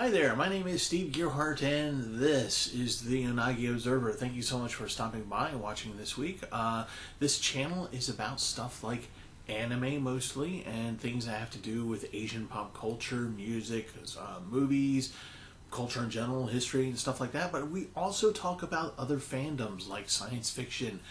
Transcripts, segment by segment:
Hi there, my name is Steve Gearhart and this is the Unagi Observer. Thank you so much for stopping by and watching this week. This channel is about stuff like anime mostly and things that have to do with Asian pop culture, music, movies, culture in general, history and stuff like that. But we also talk about other fandoms like science fiction,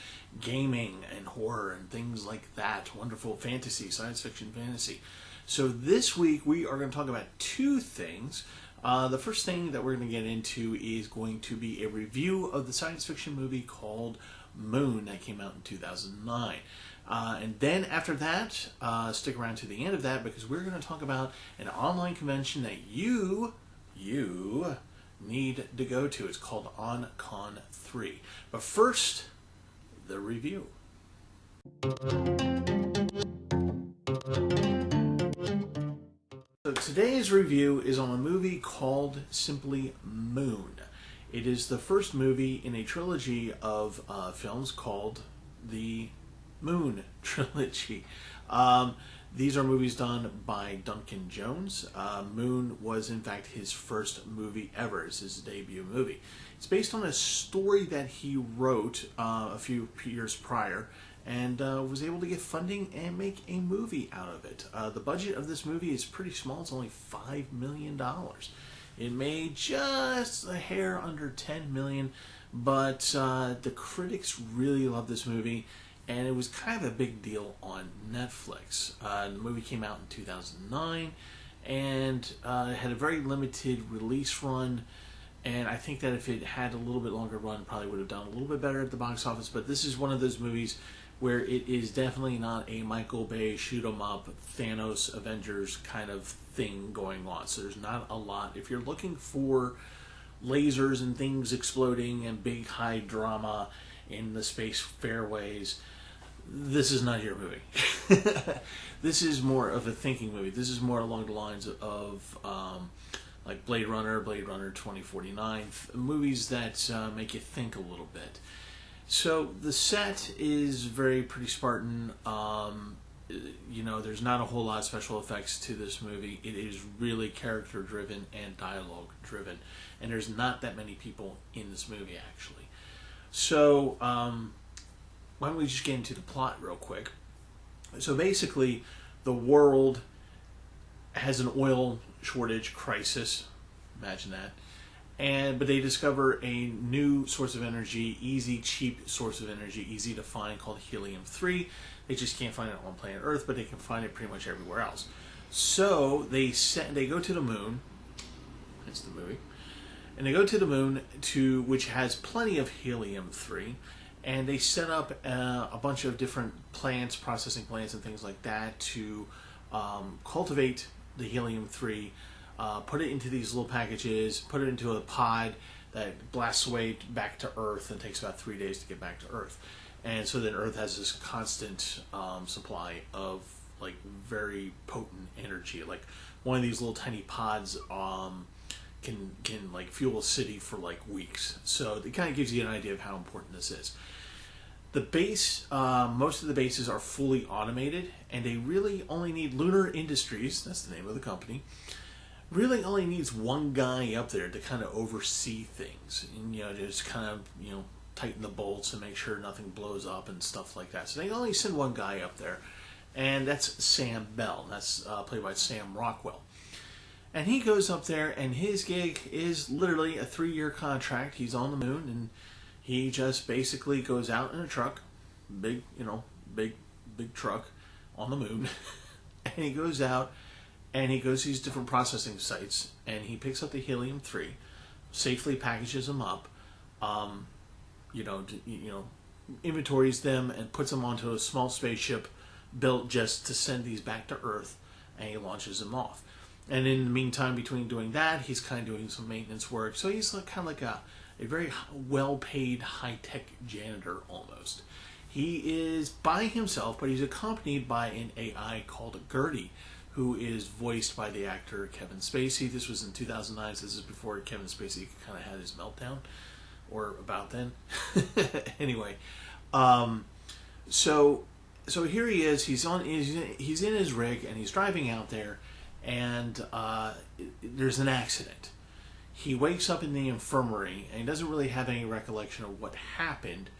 gaming and horror and things like that. Wonderful fantasy, science fiction, fantasy. So this week we are going to talk about two things. The first thing that we're going to get into is going to be a review of the science fiction movie called Moon that came out in 2009. And then after that, stick around to the end of that because we're going to talk about an online convention that you need to go to. It's called On-Con3. But first, the review. So today's review is on a movie called simply Moon. It is the first movie in a trilogy of films called the Moon Trilogy. These are movies done by Duncan Jones. Moon was in fact his first movie ever. It's his debut movie. It's based on a story that he wrote a few years prior and was able to get funding and make a movie out of it. The budget of this movie is pretty small. It's only $5 million. It made just a hair under $10 million, but the critics really loved this movie, and it was kind of a big deal on Netflix. The movie came out in 2009, and it had a very limited release run, and I think that if it had a little bit longer run, probably would have done a little bit better at the box office, but this is one of those movies where it is definitely not a Michael Bay shoot-'em-up Thanos Avengers kind of thing going on. So there's not a lot. If you're looking for lasers and things exploding and big high drama in the space fairways, this is not your movie. This is more of a thinking movie. This is more along the lines of like Blade Runner 2049, movies that make you think a little bit. So the set is pretty Spartan. There's not a whole lot of special effects to this movie. It is really character driven and dialogue driven, and there's not that many people in this movie actually. So why don't we just get into the plot real quick? So basically, the world has an oil shortage crisis. Imagine that. But they discover a new source of energy, easy, cheap source of energy, easy to find, called helium-3. They just can't find it on planet Earth, but they can find it pretty much everywhere else. So they go to the moon. That's the movie. And they go to the moon, which has plenty of helium-3, and they set up a bunch of different plants, processing plants and things like that, to cultivate the helium-3. Put it into these little packages, put it into a pod that blasts away back to Earth and takes about 3 days to get back to Earth. And so then Earth has this constant supply of like very potent energy. Like one of these little tiny pods can like fuel a city for like weeks. So it kind of gives you an idea of how important this is. The base, most of the bases are fully automated, and they really only need Lunar Industries, that's the name of the company, really only needs one guy up there to kind of oversee things and just kind of tighten the bolts and make sure nothing blows up and stuff like that. So they only send one guy up there, and that's Sam Bell. That's played by Sam Rockwell. And he goes up there, and his gig is literally a 3-year contract. He's on the moon, and he just basically goes out in a truck, big truck on the moon, and he goes out and he goes to these different processing sites, and he picks up the helium-3, safely packages them up, inventories them, and puts them onto a small spaceship built just to send these back to Earth, and he launches them off. And in the meantime, between doing that, he's kind of doing some maintenance work. So he's kind of like a very well-paid, high-tech janitor almost. He is by himself, but he's accompanied by an AI called Gertie, who is voiced by the actor Kevin Spacey. This was in 2009, so this is before Kevin Spacey kind of had his meltdown, or about then. Anyway, so here he is. He's in his rig, and he's driving out there, and there's an accident. he wakes up in the infirmary and he doesn't really have any recollection of what happened.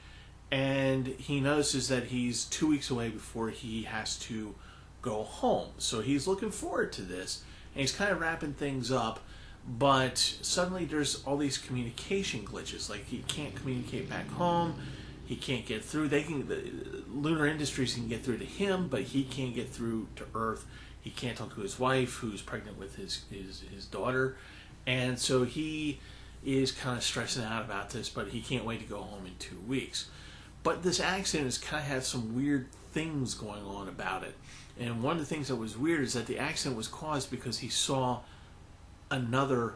And he notices that he's 2 weeks away before he has to go home. So he's looking forward to this. And he's kind of wrapping things up. But suddenly there's all these communication glitches. Like he can't communicate back home. He can't get through. The Lunar Industries can get through to him, but he can't get through to Earth. He can't talk to his wife, who's pregnant with his daughter. And so he is kind of stressing out about this, but he can't wait to go home in 2 weeks. But this accident has kind of had some weird things going on about it. And one of the things that was weird is that the accident was caused because he saw another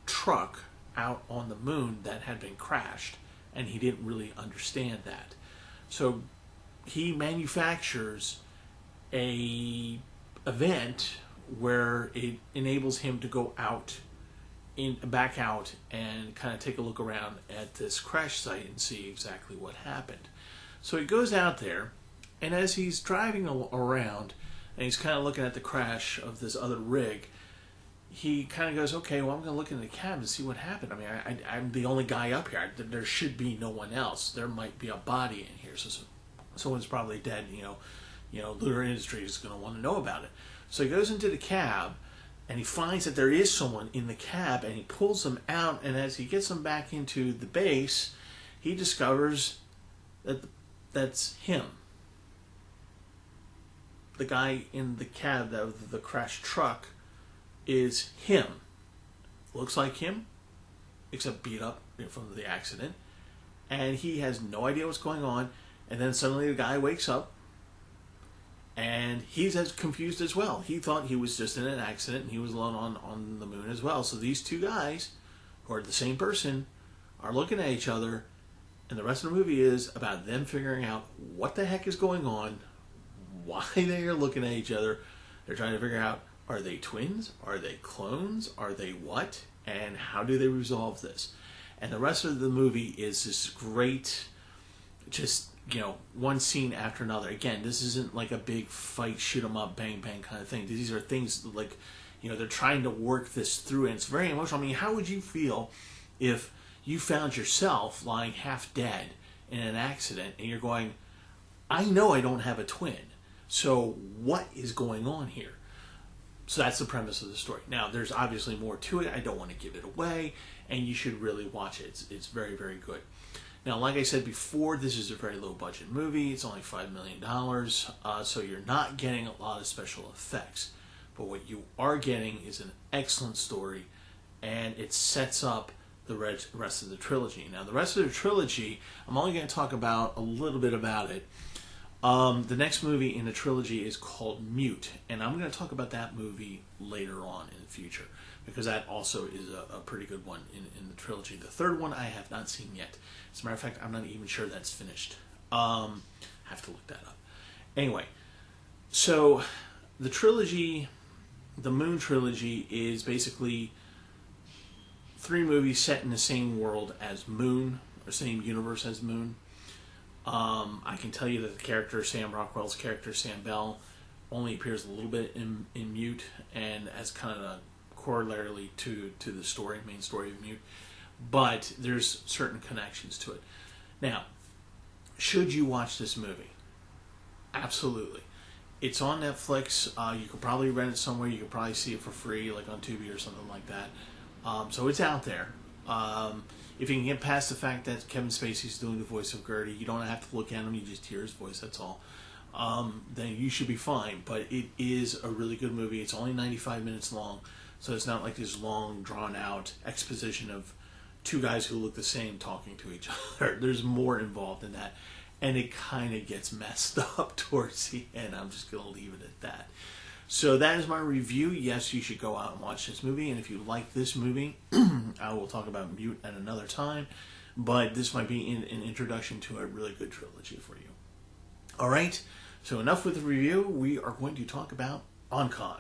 truck out on the moon that had been crashed, and he didn't really understand that. So he manufactures a event where it enables him to go back out and kind of take a look around at this crash site and see exactly what happened. So he goes out there, and as he's driving around and he's kind of looking at the crash of this other rig, he kind of goes, okay, well, I'm going to look in the cab and see what happened. I mean, I'm the only guy up here. There should be no one else. There might be a body in here. So someone's probably dead. Lunar Industries is going to want to know about it. So he goes into the cab, and he finds that there is someone in the cab, and he pulls them out, and as he gets them back into the base, he discovers that that's him. The guy in the cab, the crashed truck, is him. Looks like him, except beat up from the accident. And he has no idea what's going on. And then suddenly the guy wakes up, and he's as confused as well. He thought he was just in an accident, and he was alone on the moon as well. So these two guys, who are the same person, are looking at each other, and the rest of the movie is about them figuring out what the heck is going on, why they are looking at each other. They're trying to figure out, are they twins? Are they clones? Are they what? And how do they resolve this? And the rest of the movie is this great, just, one scene after another. Again, this isn't like a big fight, shoot 'em up, bang, bang kind of thing. These are things like, they're trying to work this through, and it's very emotional. I mean, how would you feel if you found yourself lying half dead in an accident, and you're going, I know I don't have a twin, so what is going on here? So that's the premise of the story. Now, there's obviously more to it. I don't want to give it away, and you should really watch it. It's very, very good. Now, like I said before, this is a very low-budget movie. It's only $5 million, so you're not getting a lot of special effects. But what you are getting is an excellent story, and it sets up the rest of the trilogy. Now, the rest of the trilogy, I'm only going to talk about a little bit about it. The next movie in the trilogy is called Mute, and I'm going to talk about that movie later on in the future, because that also is a pretty good one in the trilogy. The third one I have not seen yet. As a matter of fact, I'm not even sure that's finished. I have to look that up. Anyway, so the trilogy, the Moon trilogy, is basically 3 movies set in the same world as Moon, or same universe as Moon. I can tell you that the character, Sam Rockwell's character, Sam Bell, only appears a little bit in Mute, and as kind of a corollary to the story, main story of Mute. But there's certain connections to it. Now, should you watch this movie? Absolutely. It's on Netflix. You could probably rent it somewhere. You could probably see it for free, like on Tubi or something like that. So it's out there. If you can get past the fact that Kevin Spacey's doing the voice of Gertie, you don't have to look at him, you just hear his voice, that's all. Then you should be fine. But it is a really good movie. It's only 95 minutes long, so it's not like this long, drawn-out exposition of 2 guys who look the same talking to each other. There's more involved in that, and it kind of gets messed up towards the end. I'm just going to leave it at that. So that is my review. Yes, you should go out and watch this movie, and if you like this movie, I will talk about Mute at another time, but this might be an introduction to a really good trilogy for you. Alright, so enough with the review. We are going to talk about On-Con3.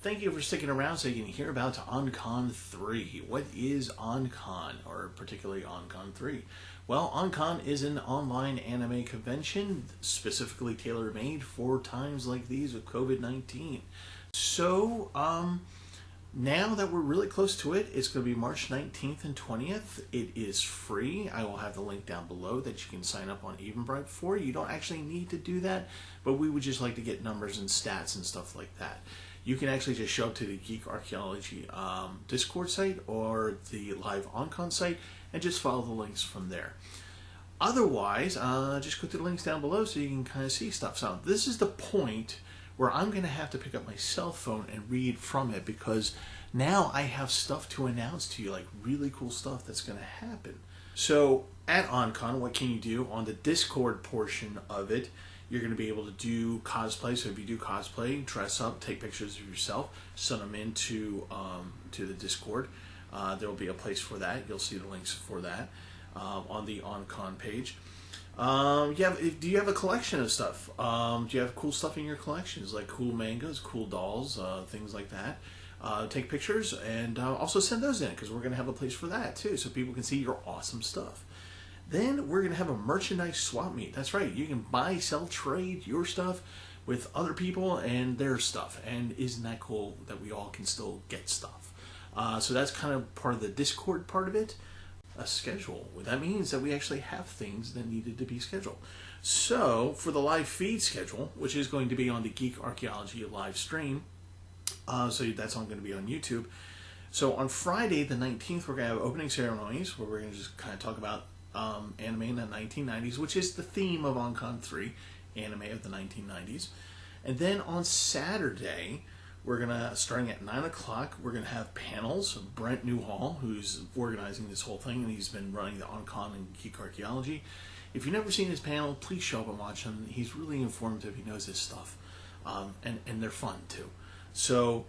Thank thank you for sticking around so you can hear about On-Con3. What is On-Con, or particularly On-Con3? Well, On-Con is an online anime convention specifically tailor-made for times like these with COVID-19. So, now that we're really close to it, it's going to be March 19th and 20th. It is free. I will have the link down below that you can sign up on Eventbrite for. You don't actually need to do that, but we would just like to get numbers and stats and stuff like that. You can actually just show up to the Geek Archaeology Discord site or the live On-Con site and just follow the links from there. Otherwise, just click the links down below so you can kind of see stuff. So this is the point where I'm going to have to pick up my cell phone and read from it, because now I have stuff to announce to you, like really cool stuff that's going to happen. So at On-Con, what can you do? On the Discord portion of it, you're going to be able to do cosplay. So if you do cosplay, dress up, take pictures of yourself, send them into to the Discord. There will be a place for that. You'll see the links for that on the On-Con page. Do you have a collection of stuff? Do you have cool stuff in your collections, like cool mangas, cool dolls, things like that? Take pictures and also send those in, because we're going to have a place for that too, so people can see your awesome stuff. Then we're going to have a merchandise swap meet. That's right, you can buy, sell, trade your stuff with other people and their stuff. And isn't that cool that we all can still get stuff? So that's kind of part of the Discord part of it. A schedule. That means that we actually have things that needed to be scheduled. So for the live feed schedule, which is going to be on the Geek Archaeology live stream, so that's all going to be on YouTube. So on Friday the 19th, we're going to have opening ceremonies where we're going to just kind of talk about anime in the 1990s, which is the theme of On-Con3, anime of the 1990s. And then on Saturday, we're going to, starting at 9 o'clock, we're going to have panels. Brent Newhall, who's organizing this whole thing, and he's been running the On-Con and Geek Archaeology. If you've never seen his panel, please show up and watch him. He's really informative. He knows his stuff. And they're fun, too. So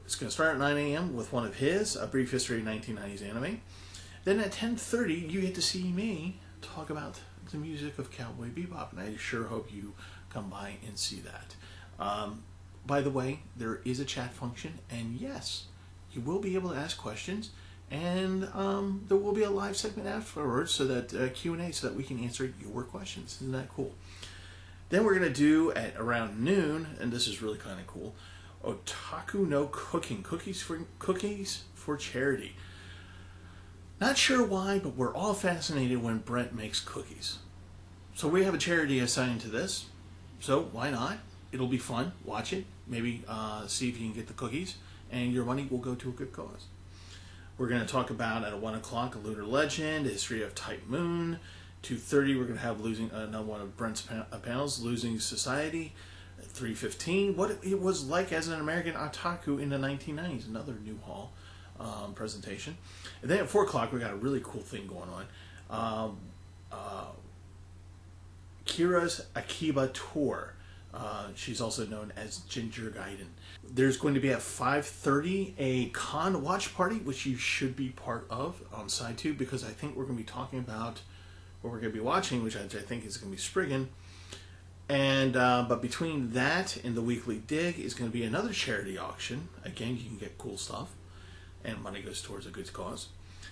it's going to start at 9 a.m. with one of his, A Brief History of 1990s Anime. Then at 10:30, you get to see me talk about the music of Cowboy Bebop, and I sure hope you come by and see that. By the way, there is a chat function, and yes, you will be able to ask questions, and there will be a live segment afterwards, so that Q&A, so that we can answer your questions. Isn't that cool? Then we're going to do, at around noon, and this is really kind of cool, Otaku no Cooking, cookies for charity. Not sure why, but we're all fascinated when Brent makes cookies. So we have a charity assigned to this, so why not? It'll be fun. Watch it. Maybe see if you can get the cookies, and your money will go to a good cause. We're going to talk about, at 1 o'clock, a lunar legend, a history of Type Moon. 2:30, we're going to have another one of Brent's panels, Losing Society. 3:15, what it was like as an American otaku in the 1990s, another Newhall presentation. And then at 4 o'clock, we got a really cool thing going on. Kira's Akiba Tour. She's also known as Ginger Gaiden. There's going to be at 5:30 a con watch party, which you should be part of on SciTube, because I think we're going to be talking about what we're going to be watching, which I think is going to be Spriggan. And but between that and the weekly dig is going to be another charity auction. Again, you can get cool stuff, and money goes towards a good cause.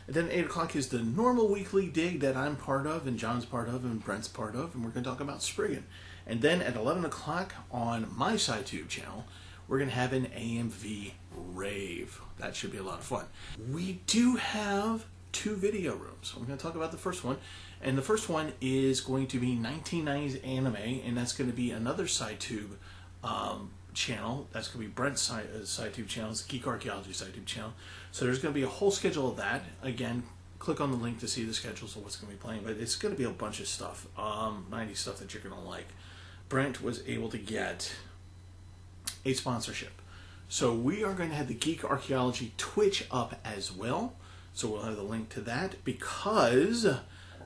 And then 8 o'clock is the normal weekly dig that I'm part of, and John's part of, and Brent's part of, and we're going to talk about Spriggan. And then at 11 o'clock on my SciTube channel, we're going to have an AMV rave. That should be a lot of fun. We do have 2 video rooms. I'm going to talk about the first one. And the first one is going to be 1990s anime, and that's going to be another SciTube channel. That's going to be Brent's SciTube channel. It's Geek Archaeology SciTube channel. So there's going to be a whole schedule of that. Again, click on the link to see the schedules of what's going to be playing. But it's going to be a bunch of stuff, 90s stuff that you're going to like. Brent was able to get a sponsorship. So we are going to have the Geek Archaeology Twitch up as well. So we'll have the link to that, because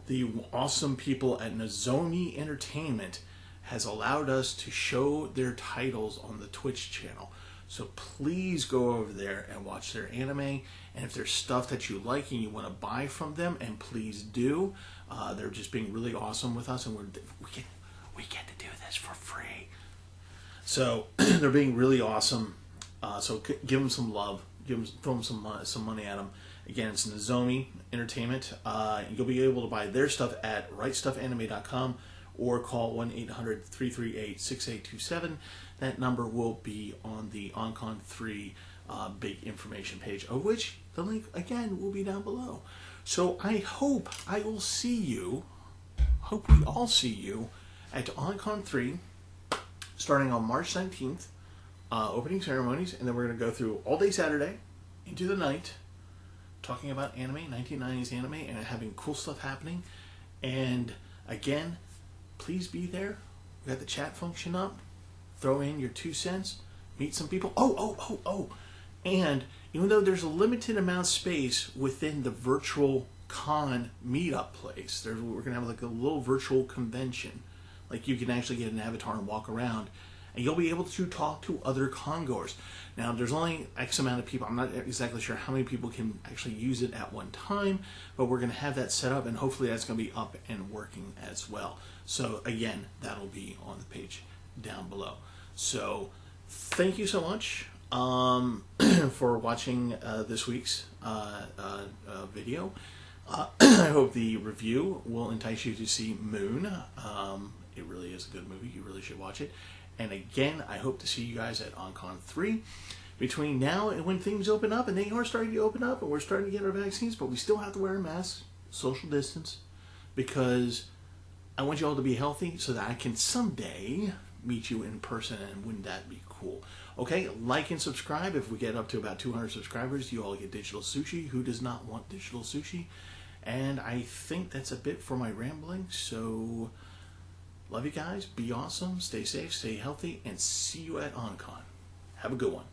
the awesome people at Nozomi Entertainment has allowed us to show their titles on the Twitch channel. So please go over there and watch their anime. And if there's stuff that you like and you want to buy from them, and please do. They're just being really awesome with us, and we get to do this for free. So they're being really awesome. So give them some love. Throw them some money at them. Again, it's Nozomi Entertainment. You'll be able to buy their stuff at rightstuffanime.com or call 1-800-338-6827. That number will be on the On-Con3 big information page, of which the link, again, will be down below. So I hope I will see you, hope we all see you at On-Con3 starting on March 19th, opening ceremonies, and then we're going to go through all day Saturday into the night, talking about anime, 1990s anime, and having cool stuff happening. And again, please be there. We got the chat function up. Throw in your 2 cents. Meet some people. Oh. And even though there's a limited amount of space within the virtual con meetup place, we're going to have like a little virtual convention. Like you can actually get an avatar and walk around. And you'll be able to talk to other congoers. Now, there's only X amount of people. I'm not exactly sure how many people can actually use it at one time, but we're going to have that set up, and hopefully that's going to be up and working as well. So, again, that'll be on the page down below. So, thank you so much for watching this week's video. I hope the review will entice you to see Moon. It really is a good movie. You really should watch it. And again, I hope to see you guys at On-Con3 between now and when things open up, and they are starting to open up, and we're starting to get our vaccines, but we still have to wear a mask, social distance, because I want you all to be healthy so that I can someday meet you in person, and wouldn't that be cool? Okay, like and subscribe. If we get up to about 200 subscribers, you all get digital sushi. Who does not want digital sushi? And I think that's a bit for my rambling, so love you guys. Be awesome. Stay safe. Stay healthy. And see you at On-Con. Have a good one.